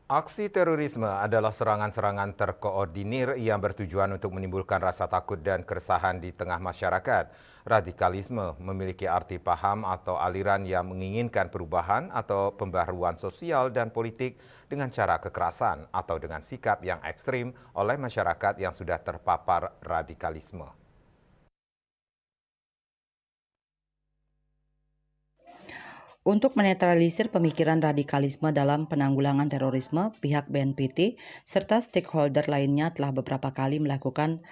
Aksi terorisme adalah serangan-serangan terkoordinir yang bertujuan untuk menimbulkan rasa takut dan keresahan di tengah masyarakat. Radikalisme memiliki arti paham atau aliran yang menginginkan perubahan atau pembaharuan sosial dan politik dengan cara kekerasan atau dengan sikap yang ekstrim oleh masyarakat yang sudah terpapar radikalisme. Untuk menetralisir pemikiran radikalisme dalam penanggulangan terorisme, pihak BNPT serta stakeholder lainnya telah beberapa kali melakukan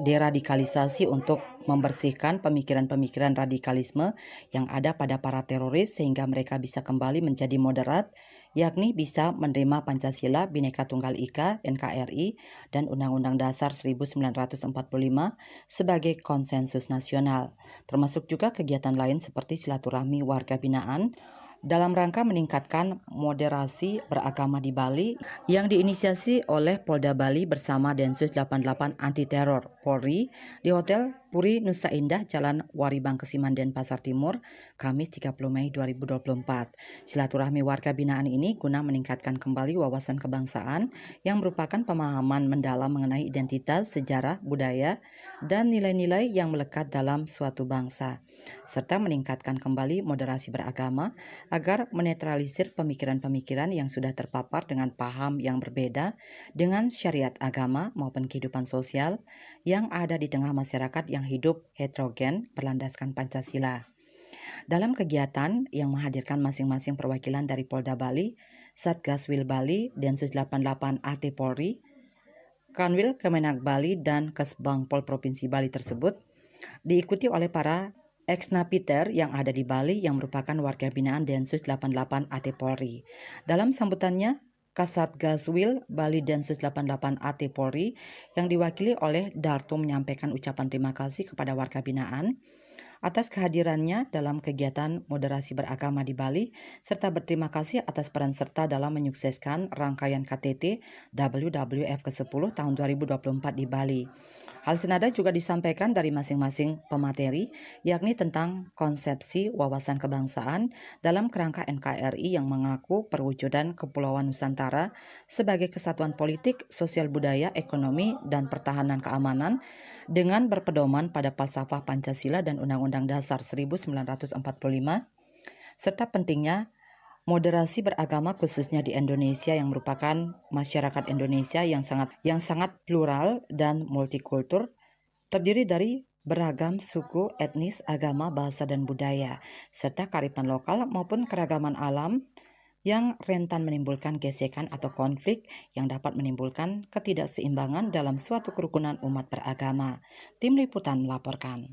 deradikalisasi untuk membersihkan pemikiran-pemikiran radikalisme yang ada pada para teroris sehingga mereka bisa kembali menjadi moderat, yakni bisa menerima Pancasila, Bhinneka Tunggal Ika, NKRI, dan Undang-Undang Dasar 1945 sebagai konsensus nasional, termasuk juga kegiatan lain seperti silaturahmi warga binaan dalam rangka meningkatkan moderasi beragama di Bali yang diinisiasi oleh Polda Bali bersama Densus 88 Anti Teror Polri di Hotel Puri Nusa Indah, Jalan Waribang Kesiman, Denpasar Timur, Kamis 30 Mei 2024. Silaturahmi warga binaan ini guna meningkatkan kembali wawasan kebangsaan yang merupakan pemahaman mendalam mengenai identitas, sejarah, budaya, dan nilai-nilai yang melekat dalam suatu bangsa, serta meningkatkan kembali moderasi beragama agar menetralisir pemikiran-pemikiran yang sudah terpapar dengan paham yang berbeda dengan syariat agama maupun kehidupan sosial yang ada di tengah masyarakat yang hidup heterogen berlandaskan Pancasila. Dalam kegiatan yang menghadirkan masing-masing perwakilan dari Polda Bali, Satgaswil Bali, Densus 88 AT Polri, Kanwil Kemenak Bali, dan Kesbangpol Provinsi Bali tersebut diikuti oleh para ex-napiter yang ada di Bali yang merupakan warga binaan Densus 88 AT Polri. Dalam sambutannya, Kasatgaswil Bali Densus 88 AT Polri yang diwakili oleh Darto menyampaikan ucapan terima kasih kepada warga binaan atas kehadirannya dalam kegiatan moderasi beragama di Bali, serta berterima kasih atas peran serta dalam menyukseskan rangkaian KTT WWF ke-10 tahun 2024 di Bali. Hal senada juga disampaikan dari masing-masing pemateri, yakni tentang konsepsi wawasan kebangsaan dalam kerangka NKRI yang mengaku perwujudan Kepulauan Nusantara sebagai kesatuan politik, sosial budaya, ekonomi, dan pertahanan keamanan dengan berpedoman pada falsafah Pancasila dan Undang-Undang Dasar 1945, serta pentingnya moderasi beragama khususnya di Indonesia yang merupakan masyarakat Indonesia yang sangat plural dan multikultur, terdiri dari beragam suku, etnis, agama, bahasa, dan budaya, serta kearifan lokal maupun keragaman alam yang rentan menimbulkan gesekan atau konflik yang dapat menimbulkan ketidakseimbangan dalam suatu kerukunan umat beragama. Tim Liputan melaporkan.